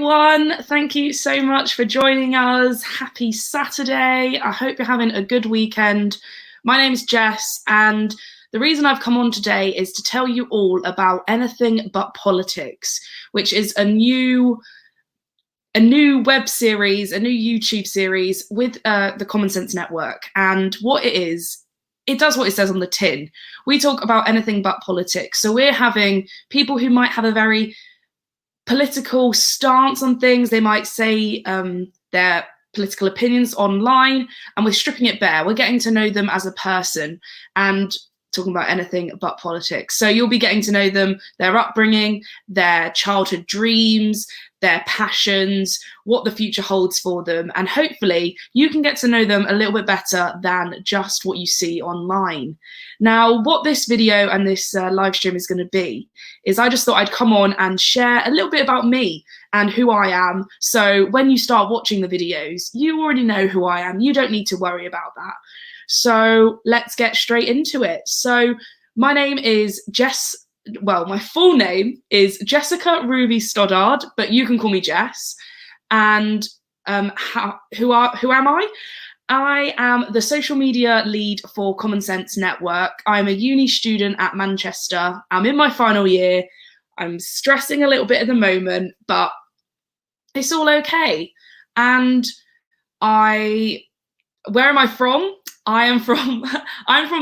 everyone. Thank you so much for joining us. Happy Saturday. I hope you're having a good weekend. My name is Jess, and the reason I've come on today is to tell you all about Anything But Politics, which is a new web series, a new YouTube series with the Common Sense Network. And what it is, it does what it says on the tin. We talk about anything but politics. So we're having people who might have a very political stance on things. They might say their political opinions online, and we're stripping it bare. We're getting to know them as a person and talking about anything but politics. So you'll be getting to know them, their upbringing, their childhood dreams, their passions, what the future holds for them. And hopefully you can get to know them a little bit better than just what you see online. Now, what this video and this live stream is going to be is I just thought I'd come on and share a little bit about me and who I am. So when you start watching the videos, you already know who I am. You don't need to worry about that. So let's get straight into it. So my name is Jess. Well, my full name is Jessica Ruby Stoddard, but you can call me Jess. And who am I? I am the social media lead for Common Sense Network. I'm a uni student at Manchester. I'm in my final year. I'm stressing a little bit at the moment, but it's all okay. And where am I from? I'm from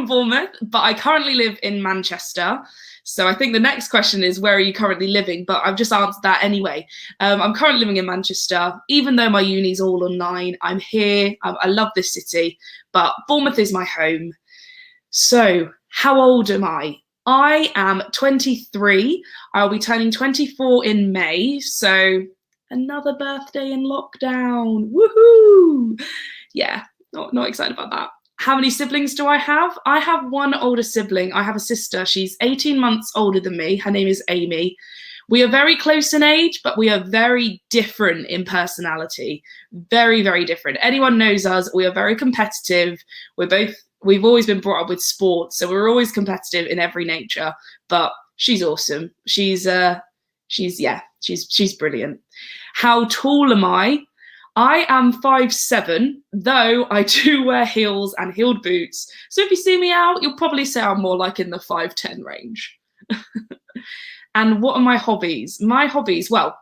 Bournemouth, but I currently live in Manchester. So I think the next question is, where are you currently living? But I've just answered that anyway. I'm currently living in Manchester. Even though my uni's all online, I'm here. I love this city, but Bournemouth is my home. So how old am I? I am 23. I'll be turning 24 in May. So another birthday in lockdown. Woohoo! Yeah, not excited about that. How many siblings do I have? I have one older sibling. I have a sister. She's 18 months older than me. Her name is Amy. We are very close in age, but we are very different in personality. Very, very different. Anyone knows us. We are very competitive. We've always been brought up with sports, so we're always competitive in every nature. But she's awesome. She's brilliant. How tall am I? I am 5'7", though I do wear heels and heeled boots. So if you see me out, you'll probably say I'm more like in the 5'10" range. And what are my hobbies? My hobbies, well,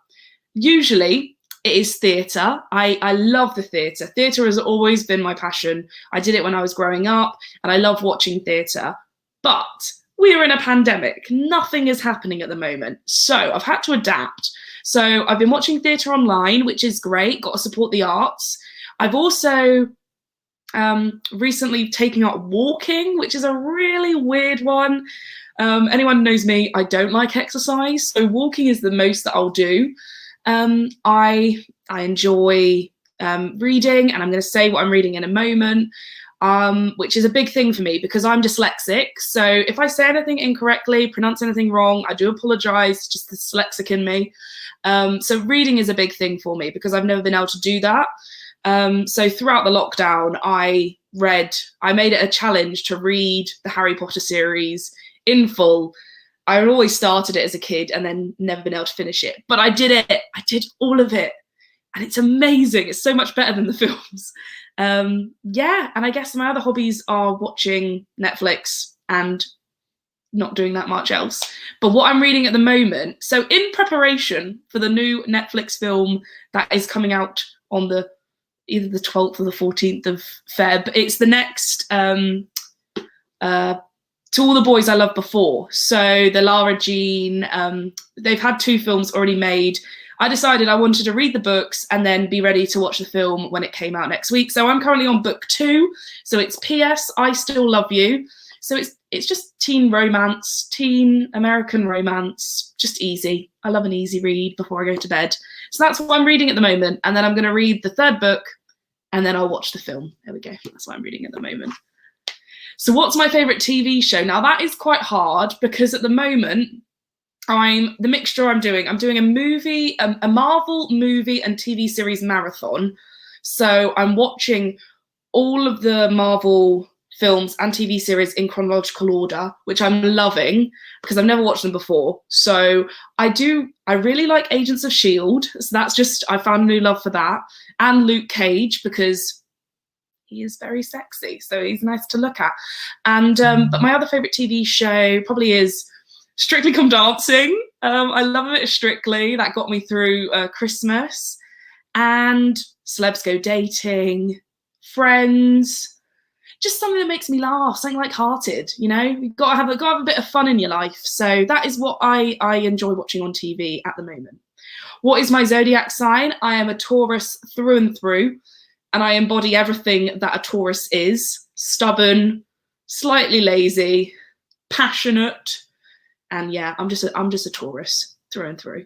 usually it is theatre. I love the theatre. Theatre has always been my passion. I did it when I was growing up, and I love watching theatre. But we are in a pandemic. Nothing is happening at the moment. So I've had to adapt. So I've been watching theatre online, which is great. Got to support the arts. I've also recently taken up walking, which is a really weird one. Anyone who knows me, I don't like exercise. So walking is the most that I'll do. I enjoy reading, and I'm going to say what I'm reading in a moment. Which is a big thing for me because I'm dyslexic. So if I say anything incorrectly, pronounce anything wrong, I do apologise, just the dyslexic in me. So reading is a big thing for me because I've never been able to do that. So throughout the lockdown, I made it a challenge to read the Harry Potter series in full. I always started it as a kid and then never been able to finish it. But I did it. I did all of it. And it's amazing. It's so much better than the films. Yeah, and I guess my other hobbies are watching Netflix and not doing that much else. But what I'm reading at the moment, so in preparation for the new Netflix film that is coming out on either the 12th or the 14th of Feb, it's the next To All the Boys I Loved Before. So the Lara Jean, they've had 2 films already made. I decided I wanted to read the books and then be ready to watch the film when it came out next week. So I'm currently on book 2. So it's P.S. I Still Love You. So it's just teen romance, teen American romance, just easy. I love an easy read before I go to bed. So that's what I'm reading at the moment. And then I'm going to read the 3rd book and then I'll watch the film. There we go. That's what I'm reading at the moment. So what's my favourite TV show? Now that is quite hard because at the moment, I'm doing a movie, a Marvel movie and TV series marathon. So I'm watching all of the Marvel films and TV series in chronological order, which I'm loving because I've never watched them before. So I really like Agents of S.H.I.E.L.D. So that's just, I found a new love for that. And Luke Cage, because he is very sexy, so he's nice to look at. And but my other favourite TV show probably is Strictly Come Dancing. I love a bit of Strictly. That got me through Christmas. And Celebs Go Dating, Friends, just something that makes me laugh, something light-hearted, you know? You've got to have a bit of fun in your life. So that is what I enjoy watching on TV at the moment. What is my zodiac sign? I am a Taurus through and through, and I embody everything that a Taurus is: stubborn, slightly lazy, passionate, and yeah, I'm just a Taurus through and through.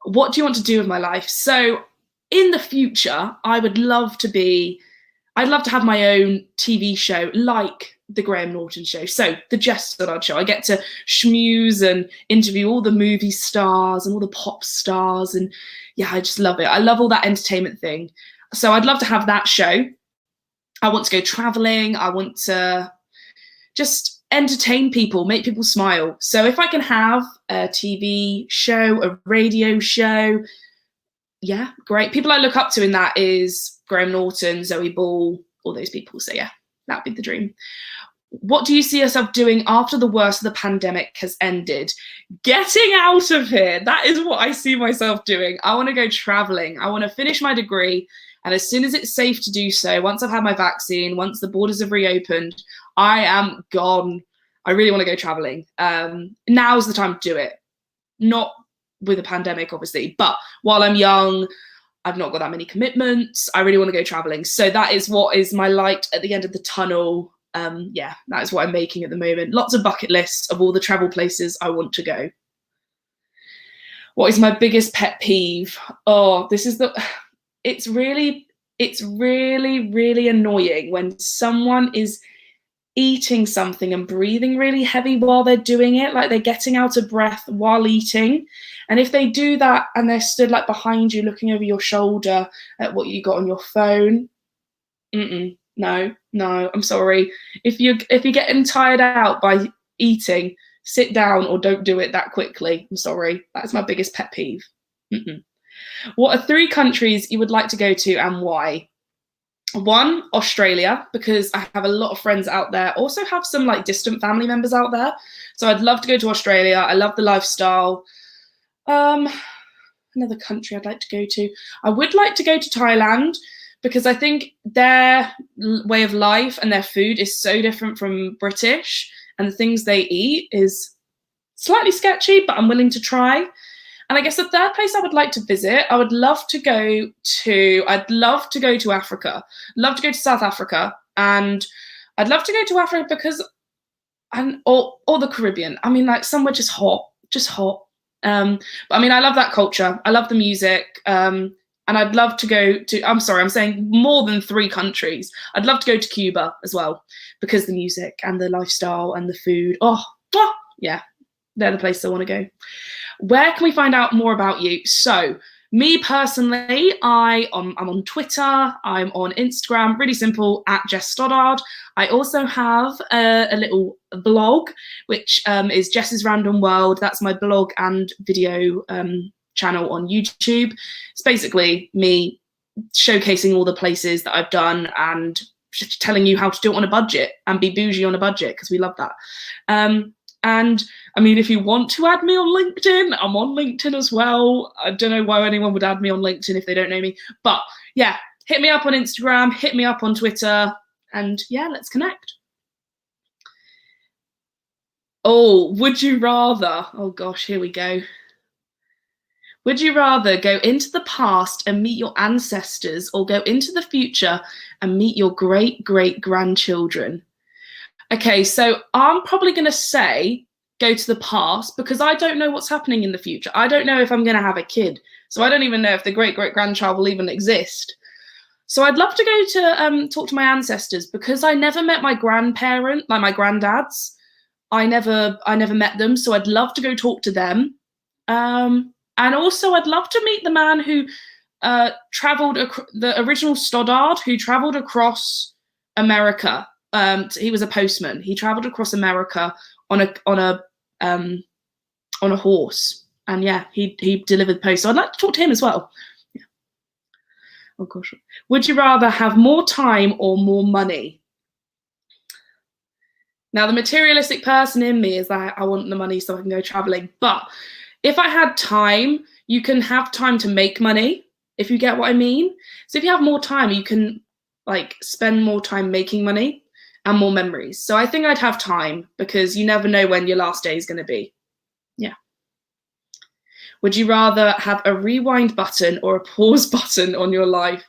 What do you want to do with my life? So in the future, I'd love to have my own TV show like the Graham Norton show. So the Jess Stoddard show. I get to schmooze and interview all the movie stars and all the pop stars. And yeah, I just love it. I love all that entertainment thing. So I'd love to have that show. I want to go traveling. I want to just entertain people, make people smile. So if I can have a TV show, a radio show, yeah, great. People I look up to in that is Graham Norton, Zoe Ball, all those people. So yeah, that'd be the dream. What do you see yourself doing after the worst of the pandemic has ended? Getting out of here. That is what I see myself doing. I want to go traveling. I want to finish my degree. And as soon as it's safe to do so, once I've had my vaccine, once the borders have reopened, I am gone. I really want to go traveling. Now's the time to do it. Not with a pandemic, obviously, but while I'm young, I've not got that many commitments. I really want to go traveling. So that is what is my light at the end of the tunnel. Yeah, that is what I'm making at the moment. Lots of bucket lists of all the travel places I want to go. What is my biggest pet peeve? Oh, it's really, really annoying when someone is eating something and breathing really heavy while they're doing it, like they're getting out of breath while eating. And if they do that and they're stood like behind you looking over your shoulder at what you got on your phone, no, I'm sorry. If you're getting tired out by eating, sit down or don't do it that quickly. I'm sorry. That's my biggest pet peeve. What are 3 countries you would like to go to and why? 1, Australia, because I have a lot of friends out there. Also have some like distant family members out there. So I'd love to go to Australia. I love the lifestyle. Another country I'd like to go to. I would like to go to Thailand because I think their way of life and their food is so different from British, and the things they eat is slightly sketchy, but I'm willing to try. And I guess the third place I would like to visit, I'd love to go to Africa. Love to go to South Africa, and I'd love to go to Africa because, or the Caribbean. I mean, like somewhere just hot. But I mean, I love that culture. I love the music. And I'd love to go to, I'm saying more than 3 countries. I'd love to go to Cuba as well because the music and the lifestyle and the food. Yeah, they're the places I want to go. Where can we find out more about you? So me personally, I'm on Twitter, I'm on Instagram, really simple, at Jess Stoddard. I also have a little blog, which is Jess's Random World. That's my blog and video channel on YouTube. It's basically me showcasing all the places that I've done and just telling you how to do it on a budget and be bougie on a budget, because we love that. And I mean, if you want to add me on LinkedIn, I'm on LinkedIn as well. I don't know why anyone would add me on LinkedIn if they don't know me. But yeah, hit me up on Instagram, hit me up on Twitter, and yeah, let's connect. Oh, would you rather? Oh gosh, here we go. Would you rather go into the past and meet your ancestors, or go into the future and meet your great-great-grandchildren? Okay, so I'm probably going to say go to the past because I don't know what's happening in the future. I don't know if I'm going to have a kid. So I don't even know if the great-great-grandchild will even exist. So I'd love to go to talk to my ancestors because I never met my grandparent, like my granddads. I never met them. So I'd love to go talk to them. And also I'd love to meet the man who traveled, the original Stoddard, who traveled across America. He was a postman. He traveled across America on a horse, and yeah, he delivered post. So I'd like to talk to him as well. Yeah. Oh gosh, would you rather have more time or more money? Now, the materialistic person in me is that I want the money so I can go traveling. But if I had time, you can have time to make money, if you get what I mean. So if you have more time, you can like spend more time making money and more memories. So I think I'd have time, because you never know when your last day is going to be. Yeah. Would you rather have a rewind button or a pause button on your life?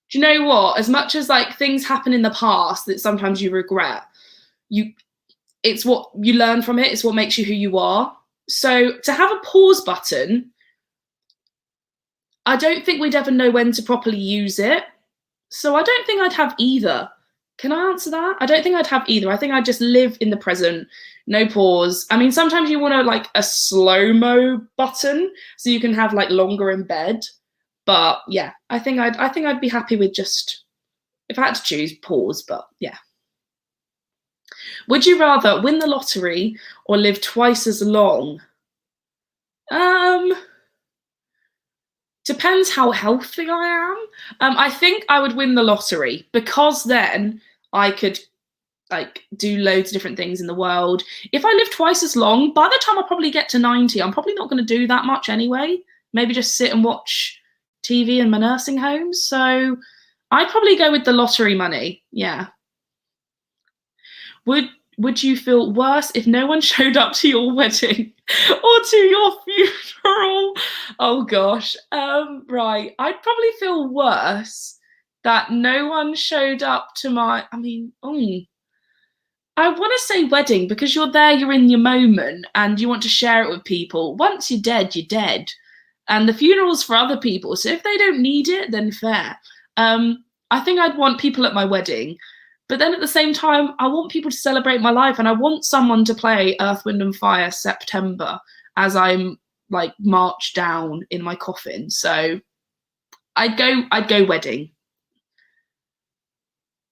Do you know what? As much as like things happen in the past that sometimes you regret, it's what you learn from it. It's what makes you who you are. So to have a pause button, I don't think we'd ever know when to properly use it. So I don't think I'd have either. Can I answer that? I don't think I'd have either. I think I'd just live in the present, no pause. I mean, sometimes you want to like a slow-mo button so you can have like longer in bed. But yeah, I think I'd be happy with just, if I had to choose, pause. But yeah. Would you rather win the lottery or live twice as long? Depends how healthy I am. I think I would win the lottery, because then I could like do loads of different things in the world. If I live twice as long, by the time I probably get to 90, I'm probably not going to do that much anyway. Maybe just sit and watch TV in my nursing home. So I'd probably go with the lottery money. Yeah. Would you feel worse if no one showed up to your wedding or to your funeral? Oh gosh. Right. I'd probably feel worse that no one showed up to my, I want to say wedding, because you're there, you're in your moment, and you want to share it with people. Once you're dead, you're dead. And the funeral's for other people. So if they don't need it, then fair. I think I'd want people at my wedding. But then at the same time, I want people to celebrate my life, and I want someone to play Earth, Wind and Fire September as I'm like marched down in my coffin. So I'd go wedding.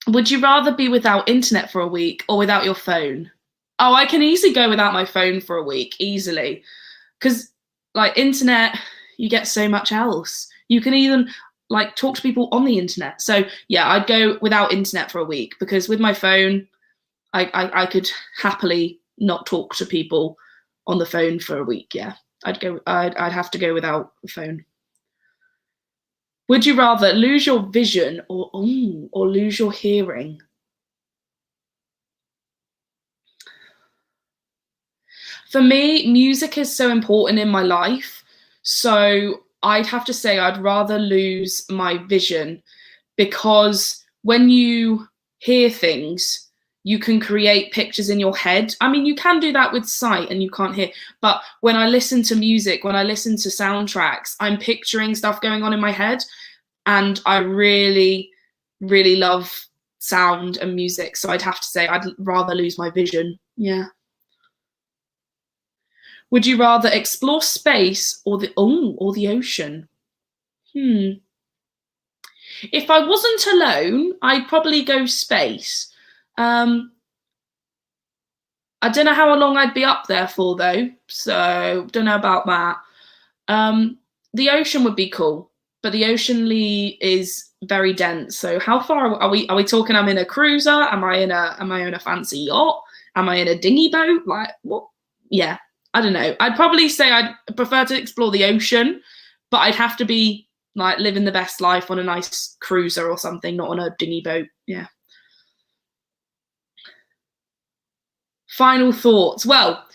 Would you rather be without internet for a week or without your phone? Oh, I can easily go without my phone for a week, easily. Because like internet, you get so much else. You can even like talk to people on the internet. So yeah, I'd go without internet for a week, because with my phone, I could happily not talk to people on the phone for a week. Yeah, I'd have to go without the phone. Would you rather lose your vision or lose your hearing? For me, music is so important in my life. So I'd have to say I'd rather lose my vision, because when you hear things, you can create pictures in your head. I mean, you can do that with sight and you can't hear. But when I listen to music, when I listen to soundtracks, I'm picturing stuff going on in my head. And I really, really love sound and music. So I'd have to say I'd rather lose my vision. Yeah. Would you rather explore space or the ocean? If I wasn't alone, I'd probably go space. I don't know how long I'd be up there for though, so don't know about that. The ocean would be cool, but the ocean is very dense. So how far are we? Are we talking? I'm in a cruiser. Am I in a fancy yacht? Am I in a dinghy boat? Like what? Yeah, I don't know. I'd probably say I'd prefer to explore the ocean, but I'd have to be like living the best life on a nice cruiser or something, not on a dinghy boat. Yeah. Final thoughts. Well,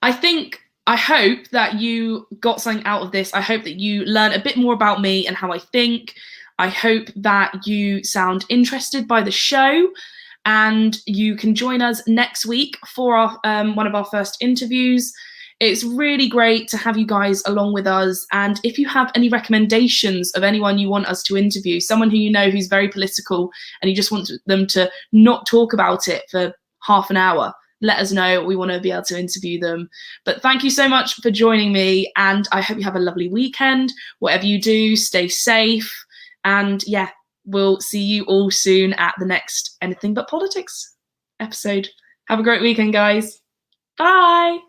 I hope that you got something out of this. I hope that you learn a bit more about me and how I think. I hope that you sound interested by the show, and you can join us next week for our one of our first interviews. It's really great to have you guys along with us. And if you have any recommendations of anyone you want us to interview, someone who you know who's very political and you just want them to not talk about it for half an hour, let us know. We want to be able to interview them. But thank you so much for joining me, and I hope you have a lovely weekend. Whatever you do, stay safe, and yeah, will see you all soon at the next Anything But Politics episode. Have a great weekend, guys. Bye.